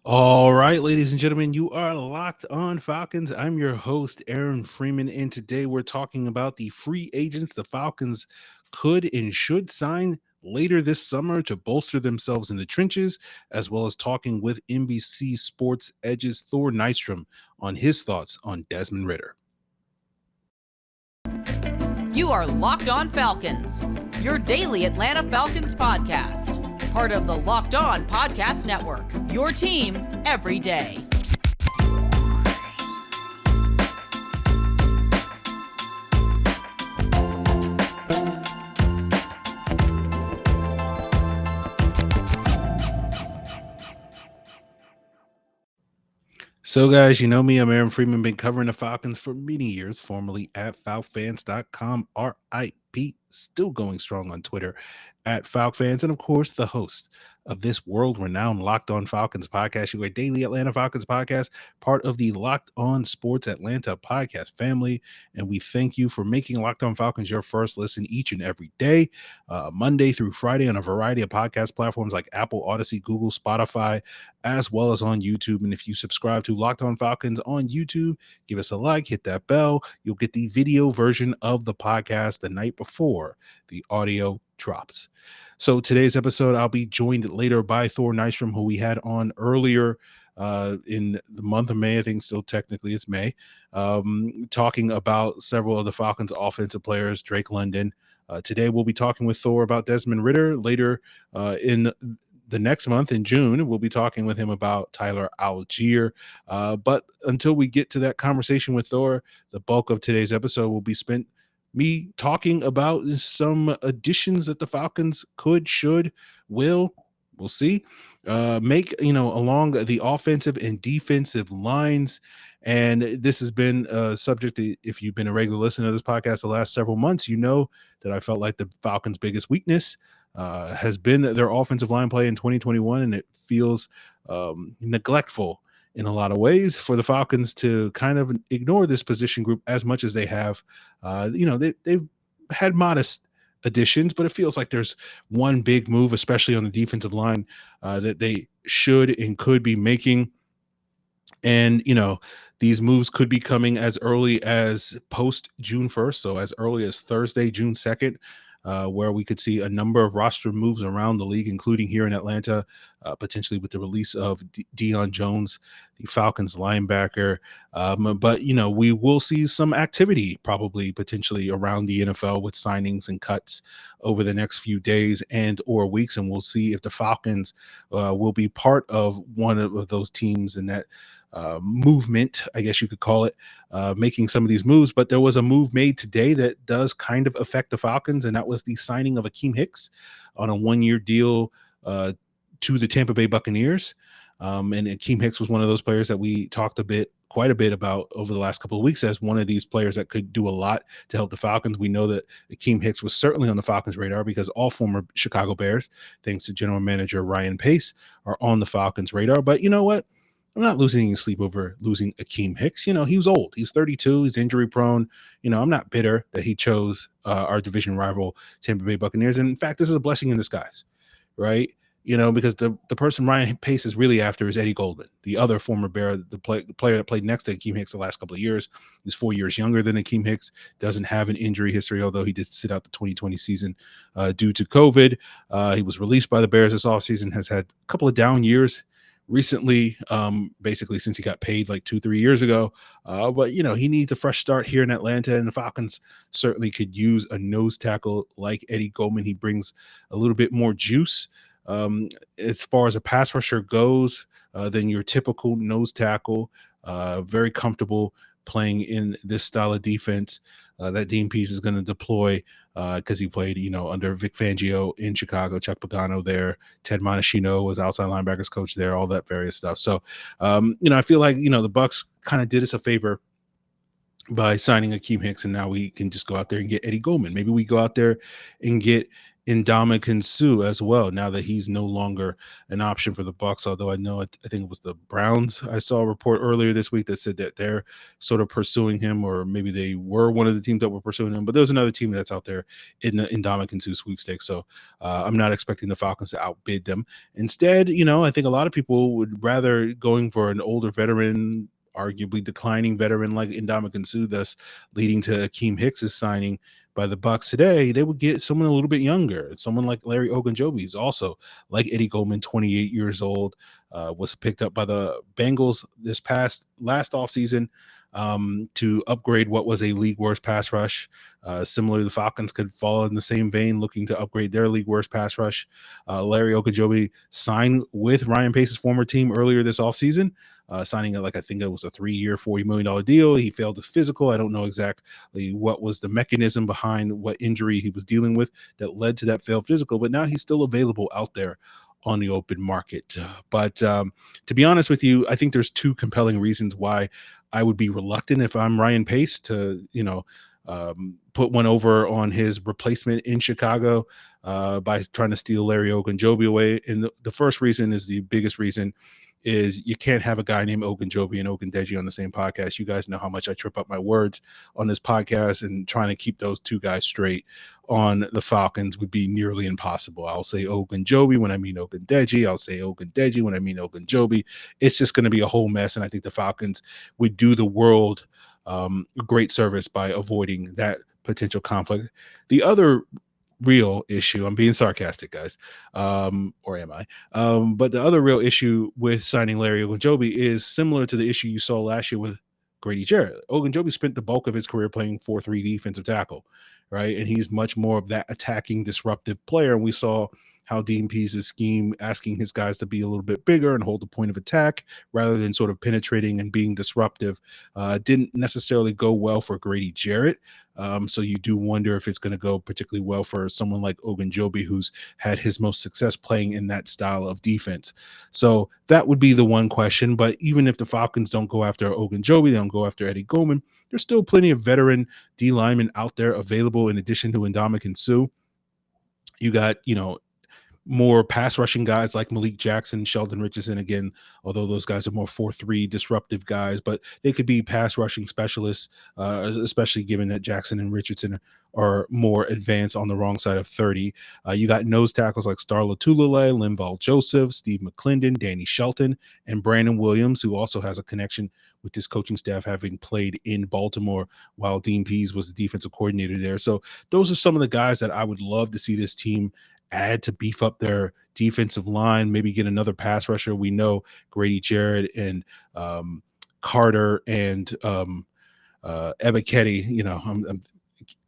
All right, ladies and gentlemen, you are locked on Falcons. I'm your host, Aaron Freeman, and today we're talking about the free agents the Falcons could and should sign later this summer to bolster themselves in the trenches, as well as talking with NBC Sports EDGE's Thor Nystrom on his thoughts on Desmond Ridder. You are Locked On Falcons, your daily Atlanta Falcons podcast. Part of the Locked On Podcast Network, your team every day. So, guys, you know me. I'm Aaron Freeman, been covering the Falcons for many years, formerly at falcfans.com, RIP, still going strong on Twitter at FalcFans, and of course, the host of this world-renowned Locked On Falcons podcast, your daily Atlanta Falcons podcast, part of the Locked On Sports Atlanta podcast family. And we thank you for making Locked On Falcons your first listen each and every day, Monday through Friday on a variety of podcast platforms like Apple, Odyssey, Google, Spotify, as well as on YouTube. And if you subscribe to Locked On Falcons on YouTube, give us a like, hit that bell. You'll get the video version of the podcast the night before the audio drops. So today's episode, I'll be joined later by Thor Nystrom, who we had on earlier in the month of May. I think still technically it's May, talking about several of the Falcons offensive players, Drake London. Today we'll be talking with Thor about Desmond Ridder. Later in the next month in June, we'll be talking with him about Tyler Algier. But until we get to that conversation with Thor, the bulk of today's episode will be spent me talking about some additions that the Falcons could, should, we'll see, make, along the offensive and defensive lines. And this has been a subject that, if you've been a regular listener to this podcast the last several months, you know that I felt like the Falcons' biggest weakness has been their offensive line play in 2021, and it feels neglectful in a lot of ways for the Falcons to kind of ignore this position group as much as they have. They've had modest additions, but it feels like there's one big move, especially on the defensive line, that they should and could be making. And, these moves could be coming as early as post June 1st. So as early as Thursday, June 2nd, where we could see a number of roster moves around the league, including here in Atlanta, potentially with the release of Deion Jones, the Falcons linebacker. But, we will see some activity probably potentially around the NFL with signings and cuts over the next few days and or weeks. And we'll see if the Falcons will be part of one of those teams in that movement, I guess you could call it, making some of these moves. But there was a move made today that does kind of affect the Falcons, and that was the signing of Akiem Hicks on a one-year deal to the Tampa Bay Buccaneers. And Akiem Hicks was one of those players that we talked quite a bit about over the last couple of weeks as one of these players that could do a lot to help the Falcons. We know that Akiem Hicks was certainly on the Falcons' radar because all former Chicago Bears, thanks to general manager Ryan Pace, are on the Falcons' radar. But you know what? I'm not losing any sleep over losing Akiem Hicks. He was old. He's 32. He's injury prone. I'm not bitter that he chose our division rival Tampa Bay Buccaneers. And in fact, this is a blessing in disguise, right? Because the person Ryan Pace is really after is Eddie Goldman, the other former Bear, the player that played next to Akiem Hicks the last couple of years. He's 4 years younger than Akiem Hicks, doesn't have an injury history, although he did sit out the 2020 season due to COVID. He was released by the Bears this offseason, has had a couple of down years recently, basically since he got paid like 2-3 years ago. But he needs a fresh start here in Atlanta, and the Falcons certainly could use a nose tackle like Eddie Goldman. He brings a little bit more juice as far as a pass rusher goes than your typical nose tackle. Very comfortable playing in this style of defense. That Dean Pease is going to deploy because he played, under Vic Fangio in Chicago, Chuck Pagano there, Ted Montesino was outside linebackers coach there, all that various stuff. So, I feel like, the Bucs kind of did us a favor by signing Akiem Hicks, and now we can just go out there and get Eddie Goldman. Maybe we go out there and get Ndamukong Suh as well, now that he's no longer an option for the Bucs. Although I know I think it was the Browns. I saw a report earlier this week that said that they're sort of pursuing him, or maybe they were one of the teams that were pursuing him. But there's another team that's out there in the Ndamukong Suh sweepstakes. So I'm not expecting the Falcons to outbid them. Instead, I think a lot of people would rather going for an older veteran, arguably declining veteran like Ndamukong Suh, thus leading to Akiem Hicks' signing by the Bucs today. They would get someone a little bit younger, someone like Larry Ogunjobi, who's also like Eddie Goldman, 28 years old, was picked up by the Bengals last offseason to upgrade what was a league worst pass rush. Similarly, the Falcons could fall in the same vein, looking to upgrade their league worst pass rush. Larry Ogunjobi signed with Ryan Pace's former team earlier this offseason, signing I think it was a 3-year, $40 million deal. He failed his physical. I don't know exactly what was the mechanism behind what injury he was dealing with that led to that failed physical, but now he's still available out there on the open market. But to be honest with you, I think there's two compelling reasons why I would be reluctant if I'm Ryan Pace to, put one over on his replacement in Chicago by trying to steal Larry Ogunjobi away. And the first reason is the biggest reason is you can't have a guy named Ogunjobi and Ogundeji on the same podcast. You guys know how much I trip up my words on this podcast, and trying to keep those two guys straight on the Falcons would be nearly impossible. I'll say Ogunjobi when I mean Ogundeji. I'll say Ogundeji when I mean Ogunjobi. It's just going to be a whole mess, and I think the Falcons would do the world a great service by avoiding that potential conflict. The other real issue, I'm being sarcastic, guys, or am I? But the other real issue with signing Larry Ogunjobi is similar to the issue you saw last year with Grady Jarrett. Ogunjobi spent the bulk of his career playing 4-3 defensive tackle, right? And he's much more of that attacking, disruptive player. And we saw how Dean Pease's scheme, asking his guys to be a little bit bigger and hold the point of attack rather than sort of penetrating and being disruptive, didn't necessarily go well for Grady Jarrett. So you do wonder if it's going to go particularly well for someone like Ogunjobi, who's had his most success playing in that style of defense. So that would be the one question. But even if the Falcons don't go after Ogunjobi, they don't go after Eddie Goldman, there's still plenty of veteran D linemen out there available in addition to Ndamukong Suh. You got, more pass rushing guys like Malik Jackson, Sheldon Richardson, again, although those guys are more 4-3 disruptive guys, but they could be pass rushing specialists, especially given that Jackson and Richardson are more advanced on the wrong side of 30. You got nose tackles like Starla Tulele, Linval Joseph, Steve McClendon, Danny Shelton, and Brandon Williams, who also has a connection with this coaching staff, having played in Baltimore while Dean Pease was the defensive coordinator there. So those are some of the guys that I would love to see this team add to beef up their defensive line, maybe get another pass rusher. We know Grady Jarrett and Carter and Ebiketie,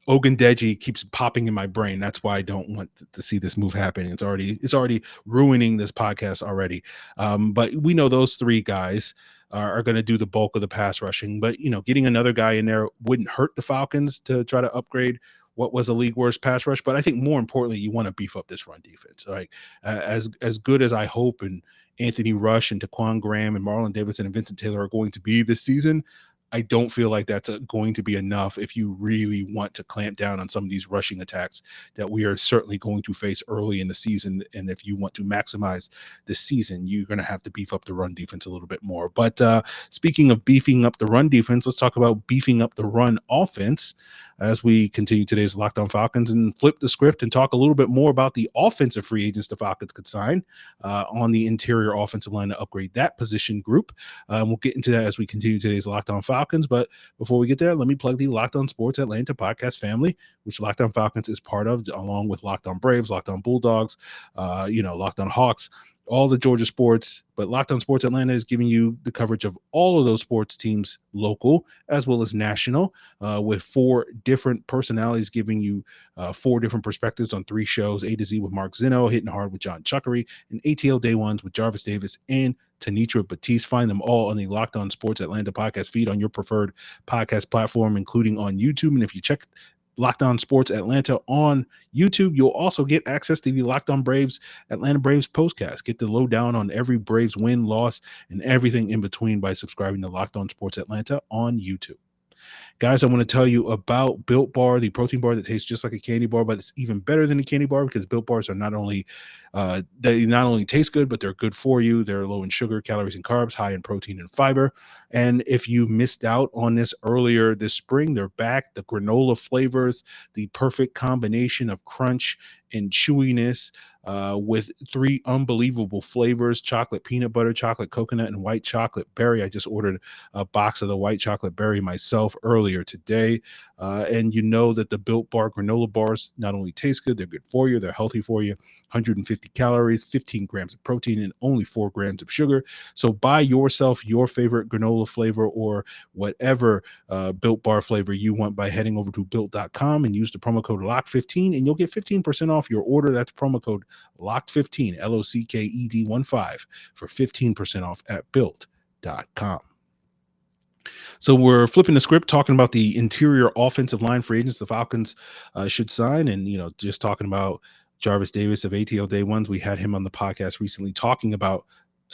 Ogundeji keeps popping in my brain. That's why I don't want to see this move happen. It's already ruining this podcast already. But we know those three guys are going to do the bulk of the pass rushing. But, getting another guy in there wouldn't hurt the Falcons to try to upgrade what was a league worst pass rush. But I think more importantly, you want to beef up this run defense. Like as good as I hope and Anthony Rush and Taquan Graham and Marlon Davidson and Vincent Taylor are going to be this season, I don't feel like that's going to be enough if you really want to clamp down on some of these rushing attacks that we are certainly going to face early in the season. And if you want to maximize the season, you're going to have to beef up the run defense a little bit more. But speaking of beefing up the run defense, let's talk about beefing up the run offense as we continue today's Locked On Falcons and flip the script and talk a little bit more about the offensive free agents the Falcons could sign on the interior offensive line to upgrade that position group. We'll get into that as we continue today's Locked On Falcons. But before we get there, let me plug the Locked On Sports Atlanta podcast family, which Locked On Falcons is part of, along with Locked On Braves, Locked On Bulldogs, Locked On Hawks, all the Georgia sports. But Locked On Sports Atlanta is giving you the coverage of all of those sports teams, local as well as national, with 4 different personalities giving you 4 different perspectives on 3 shows: A to Z with Mark Zinno, Hitting Hard with John Chuckery, and ATL Day Ones with Jarvis Davis and Tanitra Batiste. Find them all on the Locked On Sports Atlanta podcast feed on your preferred podcast platform, including on YouTube. And if you check Locked On Sports Atlanta on YouTube, you'll also get access to the Locked On Braves Atlanta Braves postcast. Get the lowdown on every Braves win, loss, and everything in between by subscribing to Locked On Sports Atlanta on YouTube. Guys, I want to tell you about Built Bar, the protein bar that tastes just like a candy bar, but it's even better than a candy bar because Built Bars are they not only taste good, but they're good for you. They're low in sugar, calories, and carbs, high in protein and fiber. And if you missed out on this earlier this spring, they're back. The granola flavors, the perfect combination of crunch and chewiness, with three unbelievable flavors: chocolate peanut butter, chocolate coconut, and white chocolate berry. I just ordered a box of the white chocolate berry myself earlier today. And you know that the Built Bar granola bars not only taste good, they're good for you, they're healthy for you. 150 calories, 15 grams of protein, and only 4 grams of sugar. So buy yourself your favorite granola flavor or whatever Built Bar flavor you want by heading over to built.com and use the promo code LOCK15, and you'll get 15% off your order. That's promo code LOCKED15, LOCKED15, for 15% off at built.com. So we're flipping the script, talking about the interior offensive line free agents the Falcons should sign, and just talking about Jarvis Davis of ATL Day Ones. We had him on the podcast recently talking about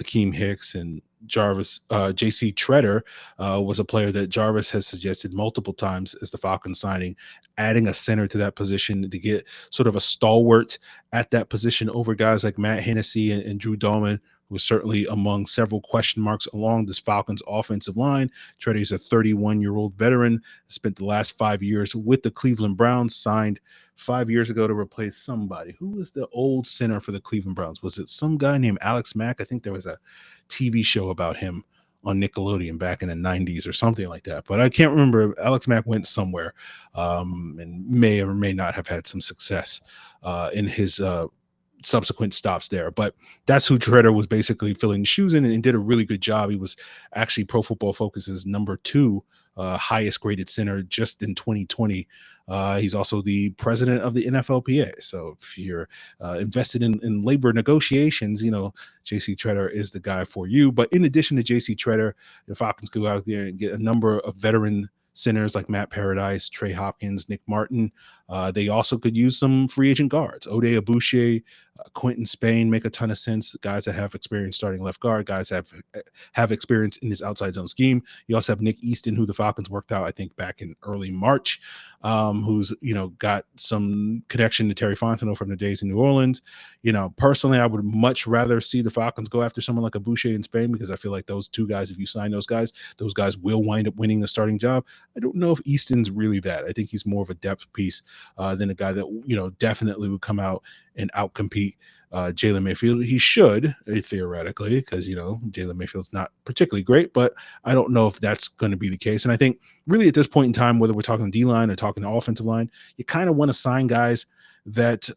Akiem Hicks, and JC Tretter was a player that Jarvis has suggested multiple times as the Falcons signing, adding a center to that position to get sort of a stalwart at that position over guys like Matt Hennessy and Drew Dahlman, who was certainly among several question marks along this Falcons offensive line. Tretter is a 31-year-old veteran, spent the last 5 years with the Cleveland Browns, signed 5 years ago to replace somebody. Who was the old center for the Cleveland Browns? Was it some guy named Alex Mack? I think there was a TV show about him on Nickelodeon back in the 90s or something like that. But I can't remember. Alex Mack went somewhere and may or may not have had some success in his subsequent stops there. But that's who Tretter was basically filling shoes in, and did a really good job. He was actually Pro Football Focus's number 2 highest graded center just in 2020. He's also the president of the NFLPA. So if you're invested in labor negotiations, JC Tretter is the guy for you. But in addition to JC Tretter, the Falcons go out there and get a number of veteran centers like Matt Paradise, Trey Hopkins, Nick Martin. They also could use some free agent guards. Ode Abuche, Quentin Spain make a ton of sense. Guys that have experience starting left guard, guys that have experience in this outside zone scheme. You also have Nick Easton, who the Falcons worked out, I think, back in early March, who's got some connection to Terry Fontenot from the days in New Orleans. Personally, I would much rather see the Falcons go after someone like Abuche in Spain, because I feel like those two guys, if you sign those guys will wind up winning the starting job. I don't know if Easton's really that. I think he's more of a depth piece than a guy that definitely would come out and outcompete Jalen Mayfield. He should, theoretically, because Jalen Mayfield's not particularly great, but I don't know if that's going to be the case. And I think really at this point in time, whether we're talking D-line or talking offensive line, you kind of want to sign guys that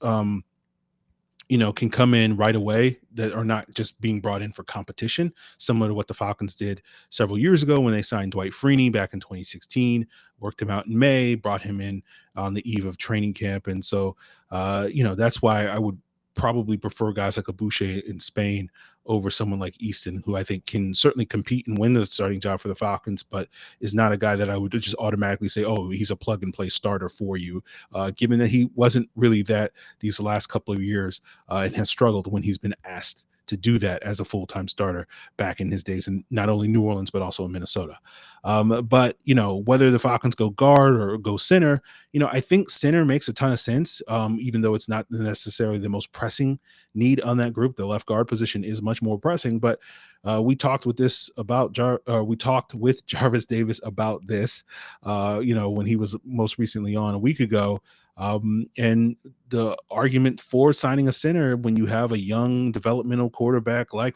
can come in right away, that are not just being brought in for competition, similar to what the Falcons did several years ago when they signed Dwight Freeney back in 2016, worked him out in May, brought him in on the eve of training camp. And so, that's why I would probably prefer guys like Abuche in Spain over someone like Easton, who I think can certainly compete and win the starting job for the Falcons, but is not a guy that I would just automatically say, oh, he's a plug and play starter for you, given that he wasn't really that these last couple of years and has struggled when he's been asked to do that as a full-time starter back in his days in not only New Orleans, but also in Minnesota. But, whether the Falcons go guard or go center, I think center makes a ton of sense, even though it's not necessarily the most pressing need on that group. The left guard position is much more pressing, but we talked with Jarvis Davis about this, when he was most recently on a week ago. And the argument for signing a center when you have a young developmental quarterback like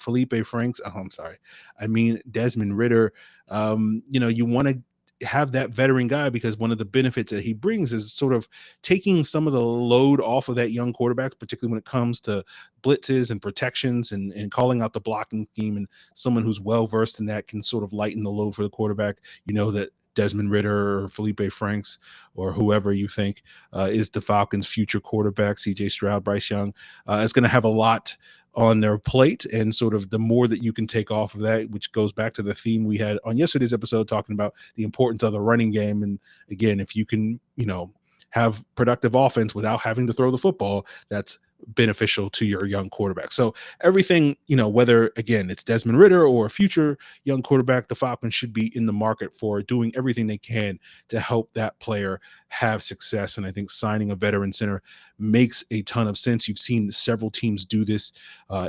Desmond Ridder, you want to have that veteran guy, because one of the benefits that he brings is sort of taking some of the load off of that young quarterback, particularly when it comes to blitzes and protections and calling out the blocking scheme, and someone who's well versed in that can sort of lighten the load for the quarterback. That Desmond Ridder or Felipe Franks or whoever you think is the Falcons' future quarterback, CJ Stroud, Bryce Young, is going to have a lot on their plate. And sort of the more that you can take off of that, which goes back to the theme we had on yesterday's episode, talking about the importance of the running game. And again, if you can, have productive offense without having to throw the football, that's beneficial to your young quarterback. So everything, whether again it's Desmond Ridder or a future young quarterback, the Falcons should be in the market for doing everything they can to help that player have success. And I think signing a veteran center makes a ton of sense. You've seen several teams do this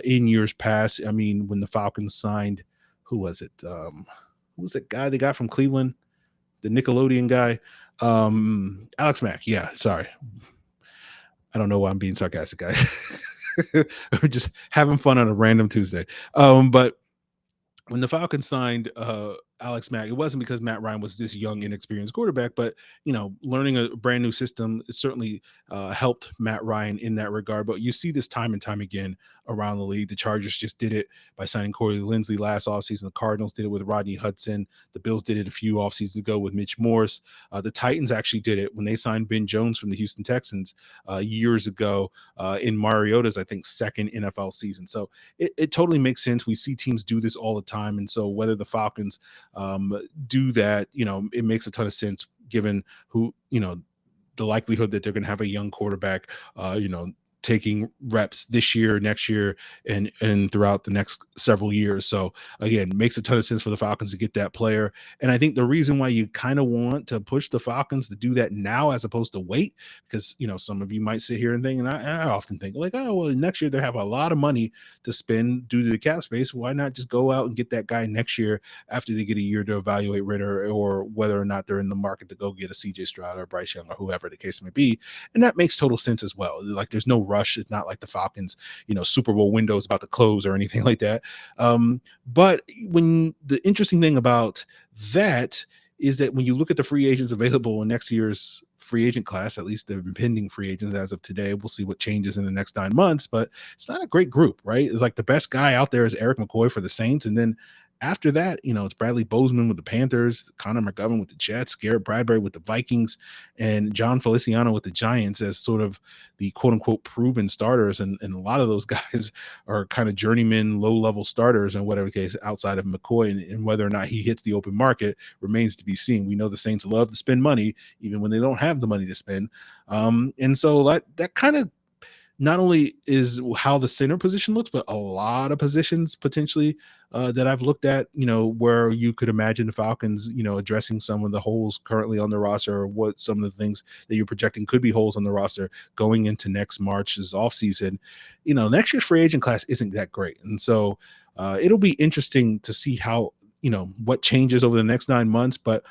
in years past. I mean, when the Falcons signed, who was it? Who was that guy they got from Cleveland? The Nickelodeon guy, Alex Mack. Yeah, sorry. I don't know why I'm being sarcastic, guys. We're just having fun on a random Tuesday. But when the Falcons signed Alex Mack, it wasn't because Matt Ryan was this young, inexperienced quarterback, but learning a brand new system certainly helped Matt Ryan in that regard. But you see this time and time again around the league. The Chargers just did it by signing Corey Linsley last offseason. The Cardinals did it with Rodney Hudson. The Bills did it a few offseasons ago with Mitch Morse. The Titans actually did it when they signed Ben Jones from the Houston Texans years ago in Mariota's, I think, second NFL season. So it totally makes sense. We see teams do this all the time. And so whether the Falcons do that, it makes a ton of sense given who, the likelihood that they're going to have a young quarterback, taking reps this year, next year, and throughout the next several years. So again, makes a ton of sense for the Falcons to get that player. And I think the reason why you kind of want to push the Falcons to do that now as opposed to wait, because some of you might sit here and think, and I often think like, oh well, next year they have a lot of money to spend due to the cap space. Why not just go out and get that guy next year after they get a year to evaluate Ridder, or whether or not they're in the market to go get a CJ Stroud or Bryce Young or whoever the case may be. And that makes total sense as well. Like there's no rush. It's not like the Falcons, Super Bowl window is about to close or anything like that. But when the interesting thing about that is that when you look at the free agents available in next year's free agent class, at least the impending free agents as of today, we'll see what changes in the next 9 months, but it's not a great group, right? It's like the best guy out there is Eric McCoy for the Saints. And then after that, it's Bradley Bozeman with the Panthers, Connor McGovern with the Jets, Garrett Bradbury with the Vikings, and John Feliciano with the Giants as sort of the quote unquote proven starters. And a lot of those guys are kind of journeyman, low level starters in whatever case outside of McCoy. And whether or not he hits the open market remains to be seen. We know the Saints love to spend money, even when they don't have the money to spend. And so that kind of not only is how the center position looks, but a lot of positions potentially that I've looked at, where you could imagine the Falcons, addressing some of the holes currently on the roster, or what some of the things that you're projecting could be holes on the roster going into next March's offseason. Next year's free agent class isn't that great. And so it'll be interesting to see how, what changes over the next 9 months. But,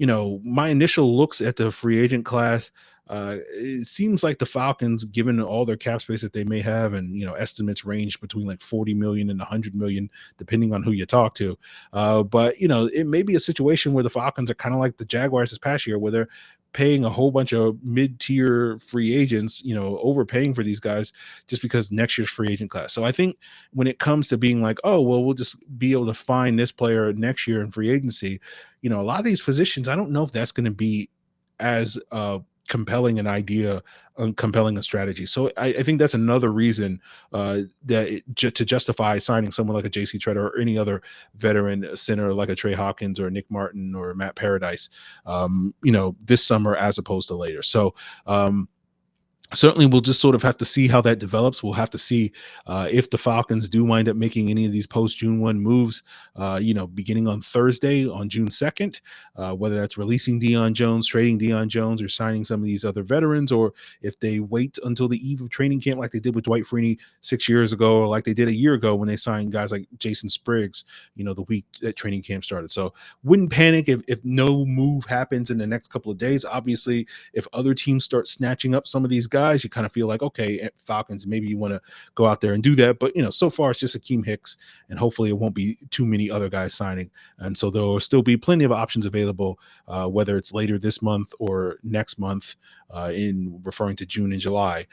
my initial looks at the free agent class, it seems like the Falcons, given all their cap space that they may have, and estimates range between like 40 million and 100 million depending on who you talk to, but it may be a situation where the Falcons are kind of like the Jaguars this past year, where they're paying a whole bunch of mid-tier free agents, overpaying for these guys just because next year's free agent class. So I think when it comes to being like, oh well, we'll just be able to find this player next year in free agency, a lot of these positions, I don't know if that's going to be as compelling an idea, compelling a strategy. So I think that's another reason to justify signing someone like a JC Tretter or any other veteran center like a Trey Hopkins or Nick Martin or Matt Paradise, this summer as opposed to later. So certainly we'll just sort of have to see how that develops. We'll have to see if the Falcons do wind up making any of these post June 1 moves, beginning on Thursday on June 2nd, whether that's releasing Deion Jones, trading Deion Jones, or signing some of these other veterans, or if they wait until the eve of training camp like they did with Dwight Freeney 6 years ago, or like they did a year ago when they signed guys like Jason Spriggs, the week that training camp started. So wouldn't panic if no move happens in the next couple of days. Obviously, if other teams start snatching up some of these guys, you kind of feel like, okay, Falcons, maybe you want to go out there and do that. But, so far it's just Akiem Hicks, and hopefully it won't be too many other guys signing. And so there will still be plenty of options available, whether it's later this month or next month, in referring to June and July,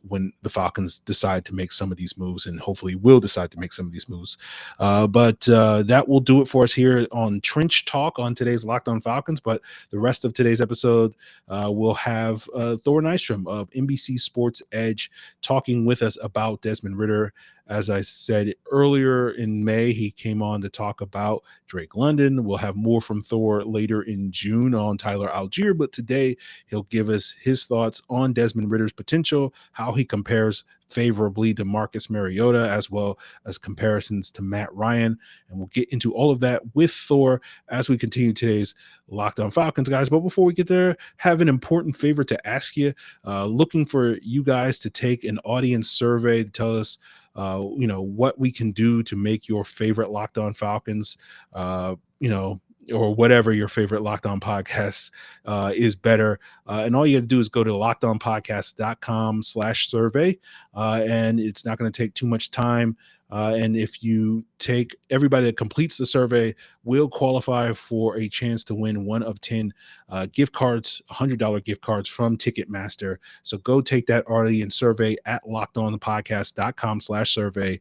when the Falcons decide to make some of these moves, and hopefully will decide to make some of these moves. But that will do it for us here on Trench Talk on today's Locked On Falcons. But the rest of today's episode, we'll have Thor Nystrom of NBC Sports EDGE talking with us about Desmond Ridder As I said earlier in May, he came on to talk about Drake London. We'll have more from Thor later in June on Tyler Algier, but today he'll give us his thoughts on Desmond Ridder's potential, how he compares favorably to Marcus Mariota, as well as comparisons to Matt Ryan. And we'll get into all of that with Thor as we continue today's Locked On Falcons, guys. But before we get there, have an important favor to ask you. Looking for you guys to take an audience survey to tell us what we can do to make your favorite Locked On Falcons, or whatever your favorite Locked On podcast is better. And all you have to do is go to lockedonpodcast.com/survey. And it's not going to take too much time. And if you take everybody that completes the survey will qualify for a chance to win one of 10 gift cards, $100 gift cards from Ticketmaster. So go take that audience survey at lockedonpodcast.com/survey.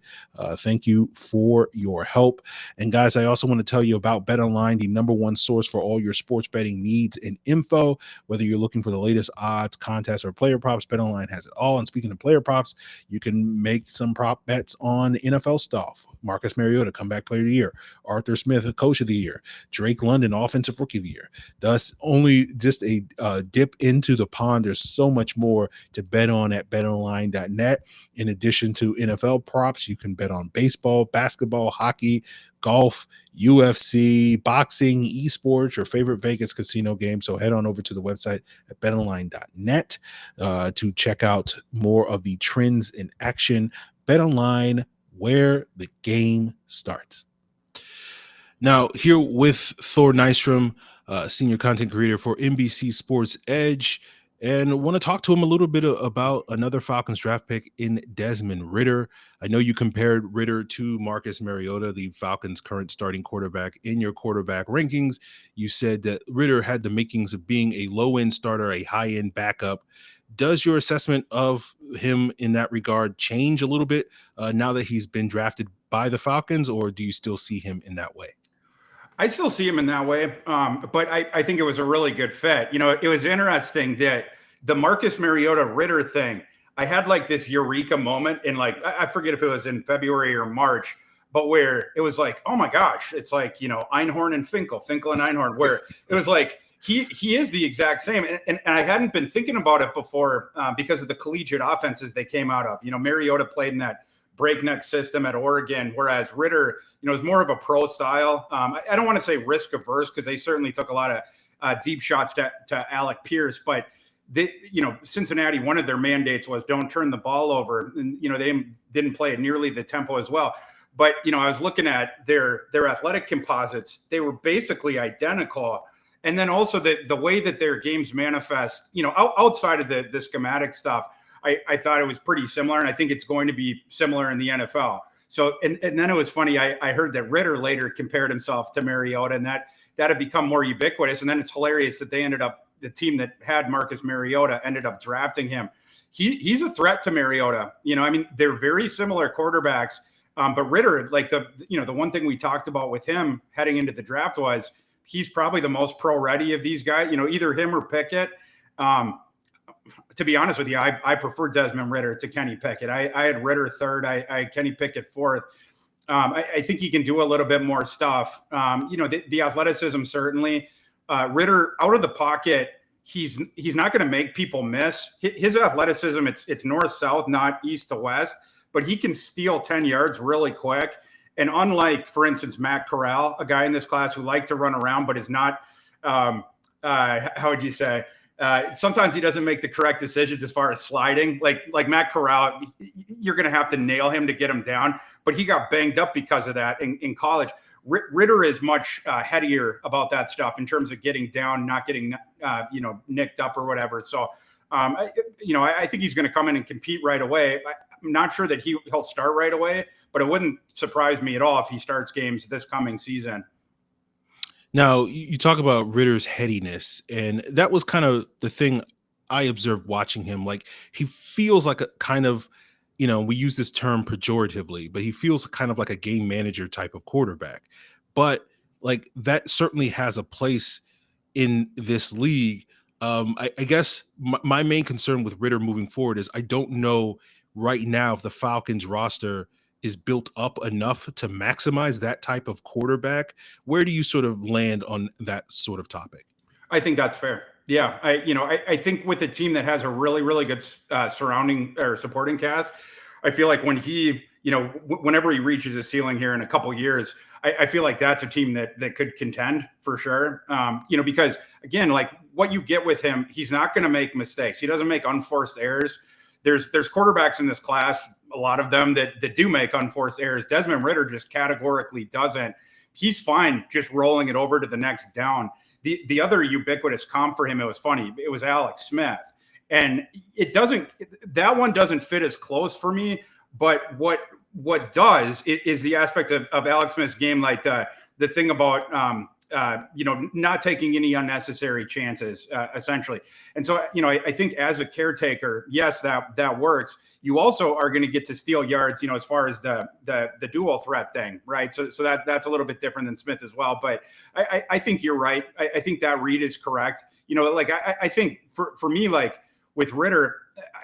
Thank you for your help. And guys, I also want to tell you about BetOnline, the #1 source for all your sports betting needs and info. Whether you're looking for the latest odds, contests, or player props, BetOnline has it all. And speaking of player props, you can make some prop bets on NFL stuff. Marcus Mariota, comeback player of the year. Arthur Smith, coach of the year. Drake London, offensive rookie of the year. Thus, only just a dip into the pond. There's so much more to bet on at betonline.net. In addition to NFL props, you can bet on baseball, basketball, hockey, golf, UFC, boxing, esports, your favorite Vegas casino game. So head on over to the website at betonline.net to check out more of the trends in action. BetOnline, where the game starts. Now, here with Thor Nystrom, senior content creator for NBC Sports EDGE, and want to talk to him a little bit about another Falcons draft pick in Desmond Ridder. I know you compared Ridder to Marcus Mariota, the Falcons' current starting quarterback, in your quarterback rankings. You said that Ridder had the makings of being a low-end starter, a high-end backup. Does your assessment of him in that regard change a little bit now that he's been drafted by the Falcons, or do you still see him in that way? I still see him in that way, but I think it was a really good fit. It was interesting that the Marcus Mariota Ridder thing, I had like this eureka moment in I forget if it was in February or March, but where it was like, oh my gosh, it's like, Einhorn and Finkel and Einhorn, where it was like, he is the exact same. And I hadn't been thinking about it before because of the collegiate offenses they came out of. Mariota played in that breakneck system at Oregon, whereas Ridder, is more of a pro style. I don't want to say risk averse because they certainly took a lot of deep shots to Alec Pierce, but Cincinnati, one of their mandates was don't turn the ball over. And, they didn't play at nearly the tempo as well. But, I was looking at their athletic composites. They were basically identical. And then also the way that their games manifest, outside of the schematic stuff, I thought it was pretty similar. And I think it's going to be similar in the NFL. So, and then it was funny. I heard that Ridder later compared himself to Mariota, and that had become more ubiquitous. And then it's hilarious that the team that had Marcus Mariota ended up drafting him. He's a threat to Mariota. They're very similar quarterbacks. But Ridder, the one thing we talked about with him heading into the draft was he's probably the most pro ready of these guys, either him or Pickett. To be honest with you, I prefer Desmond Ridder to Kenny Pickett. I had Ridder third. I had Kenny Pickett fourth. I think he can do a little bit more stuff. The athleticism, certainly. Ridder out of the pocket, he's not going to make people miss. His athleticism, it's north-south, not east to west, but he can steal 10 yards really quick. And unlike, for instance, Matt Corral, a guy in this class who liked to run around but is not, how would you say, sometimes he doesn't make the correct decisions as far as sliding. Like Matt Corral, you're going to have to nail him to get him down. But he got banged up because of that in college. Ridder is much headier about that stuff in terms of getting down, not getting nicked up or whatever. So, I think he's going to come in and compete right away. I'm not sure that he'll start right away, but it wouldn't surprise me at all if he starts games this coming season. Now, you talk about Ridder's headiness, and that was kind of the thing I observed watching him. Like, he feels like a kind of, we use this term pejoratively, but he feels kind of like a game manager type of quarterback. But like that certainly has a place in this league. I guess my main concern with Ridder moving forward is I don't know right now if the Falcons roster is built up enough to maximize that type of quarterback? Where do you sort of land on that sort of topic? I think that's fair. Yeah, I think with a team that has a really, really good surrounding or supporting cast, I feel like when he, whenever he reaches his ceiling here in a couple years, I feel like that's a team that could contend for sure. Because again, like what you get with him, he's not going to make mistakes. He doesn't make unforced errors. There's quarterbacks in this class, a lot of them that do make unforced errors. Desmond Ridder just categorically doesn't. He's fine just rolling it over to the next down. The other ubiquitous comp for him, it was funny. It was Alex Smith. And that one doesn't fit as close for me. But what does is the aspect of Alex Smith's game, like the thing about, not taking any unnecessary chances, essentially. And so, I think as a caretaker, yes, that works. You also are going to get to steal yards, as far as the dual threat thing, right? So that's a little bit different than Smith as well. But I think you're right. I think that read is correct. I think for me, like with Ridder,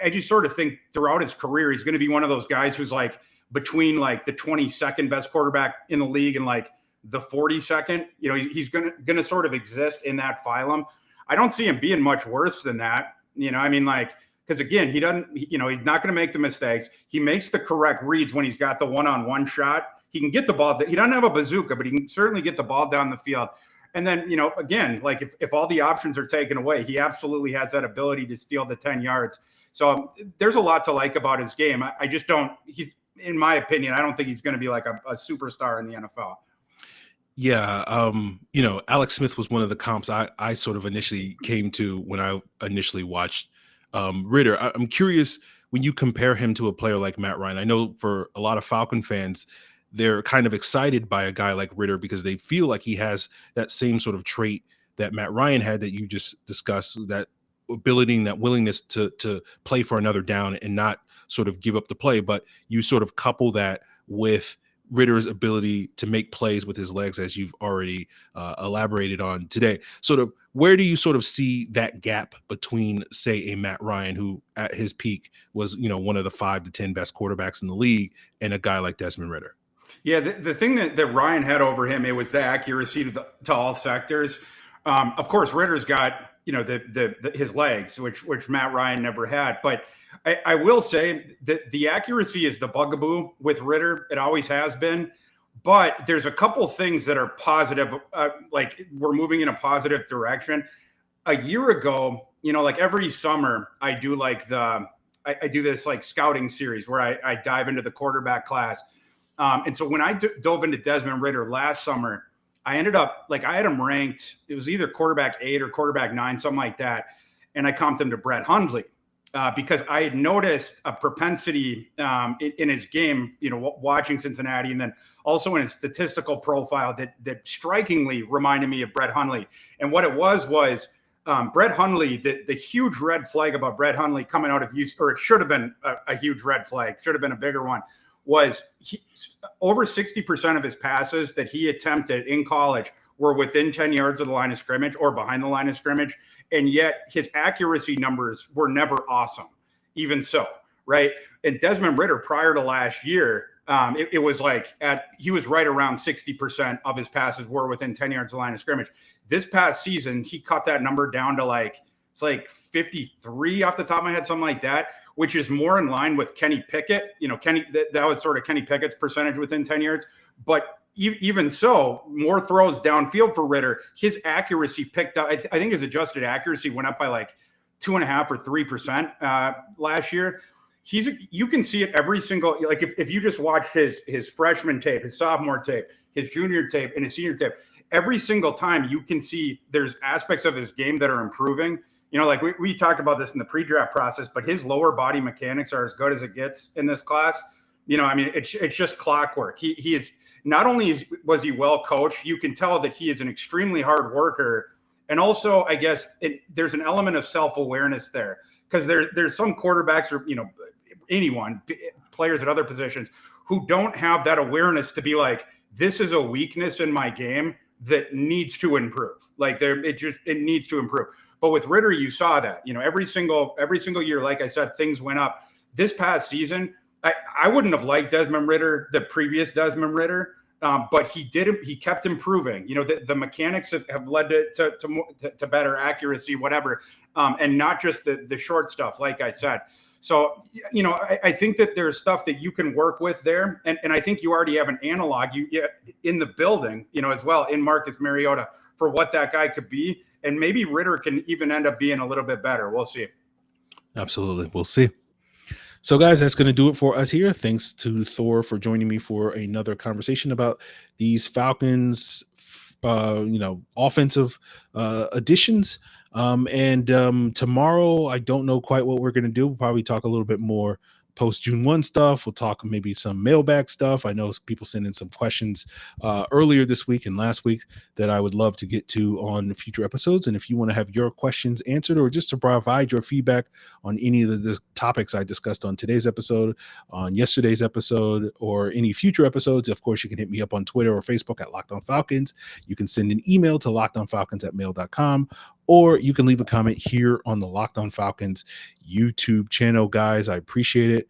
I just sort of think throughout his career, he's going to be one of those guys who's like between like the 22nd best quarterback in the league and like the 42nd. He's going to sort of exist in that phylum. I don't see him being much worse than that. Because again, he's not going to make the mistakes. He makes the correct reads when he's got the one-on-one shot. He can get the ball. He doesn't have a bazooka, but he can certainly get the ball down the field. And then, again, like if all the options are taken away, he absolutely has that ability to steal the 10 yards. So there's a lot to like about his game. I just don't, in my opinion, I don't think he's going to be like a superstar in the NFL. Yeah. Alex Smith was one of the comps I sort of initially came to when I initially watched Ridder. I'm curious, when you compare him to a player like Matt Ryan, I know for a lot of Falcon fans, they're kind of excited by a guy like Ridder because they feel like he has that same sort of trait that Matt Ryan had that you just discussed, that ability and that willingness to play for another down and not sort of give up the play. But you sort of couple that with Ridder's ability to make plays with his legs, as you've already elaborated on today. Sort of, where do you sort of see that gap between, say, a Matt Ryan, who at his peak was, one of the 5 to 10 best quarterbacks in the league, and a guy like Desmond Ridder? Yeah, the thing that Ryan had over him, it was the accuracy to all sectors. Of course, Ridder's got, his legs, which Matt Ryan never had. But I will say that the accuracy is the bugaboo with Ridder. It always has been. But there's a couple things that are positive, like we're moving in a positive direction. A year ago, like every summer, I do like I do this like scouting series where I dive into the quarterback class. And so when I dove into Desmond Ridder last summer, I ended up I had him ranked. It was either quarterback 8 or quarterback 9, something like that. And I comped him to Brett Hundley because I had noticed a propensity in his game, watching Cincinnati, and then also in his statistical profile that strikingly reminded me of Brett Hundley. And what it was Brett Hundley, the huge red flag about Brett Hundley coming out of Houston, or it should have been a huge red flag, should have been a bigger one, was over 60% of his passes that he attempted in college were within 10 yards of the line of scrimmage or behind the line of scrimmage. And yet his accuracy numbers were never awesome, even so, right? And Desmond Ridder, prior to last year, it was he was right around 60% of his passes were within 10 yards of the line of scrimmage. This past season, he cut that number down to it's 53 off the top of my head, something like that, which is more in line with Kenny Pickett. Kenny, that was sort of Kenny Pickett's percentage within 10 yards. But even so, more throws downfield for Ridder. His accuracy picked up. I think his adjusted accuracy went up by 2.5 or 3% last year. You can see it every single, if you just watch his freshman tape, his sophomore tape, his junior tape, and his senior tape, every single time you can see there's aspects of his game that are improving. We talked about this in the pre-draft process, but his lower body mechanics are as good as it gets in this class. It's just clockwork. He is not only was he well coached, you can tell that he is an extremely hard worker. And also, I guess there's an element of self-awareness there, because there's some quarterbacks or, anyone, players at other positions who don't have that awareness to be this is a weakness in my game that needs to improve. It needs to improve. But with Ridder, you saw that, every single year, like I said, things went up. This past season, I wouldn't have liked Desmond Ridder, the previous Desmond Ridder, but he kept improving. The mechanics have led to better accuracy, whatever, and not just the short stuff, like I said. So, I think that there's stuff that you can work with there. And I think you already have an analog in the building, as well, in Marcus Mariota, for what that guy could be. And maybe Ridder can even end up being a little bit better. We'll see. Absolutely. We'll see. So, guys, that's going to do it for us here. Thanks to Thor for joining me for another conversation about these Falcons, offensive additions. And tomorrow, I don't know quite what we're going to do. We'll probably talk a little bit more post June 1 stuff. We'll talk maybe some mailbag stuff. I know people sent in some questions earlier this week and last week that I would love to get to on future episodes. And if you want to have your questions answered, or just to provide your feedback on any of the topics I discussed on today's episode, on yesterday's episode, or any future episodes, of course, you can hit me up on Twitter or Facebook at Locked On Falcons. You can send an email to lockedonfalcons@mail.com, or you can leave a comment here on the Locked On Falcons YouTube channel. Guys, I appreciate it.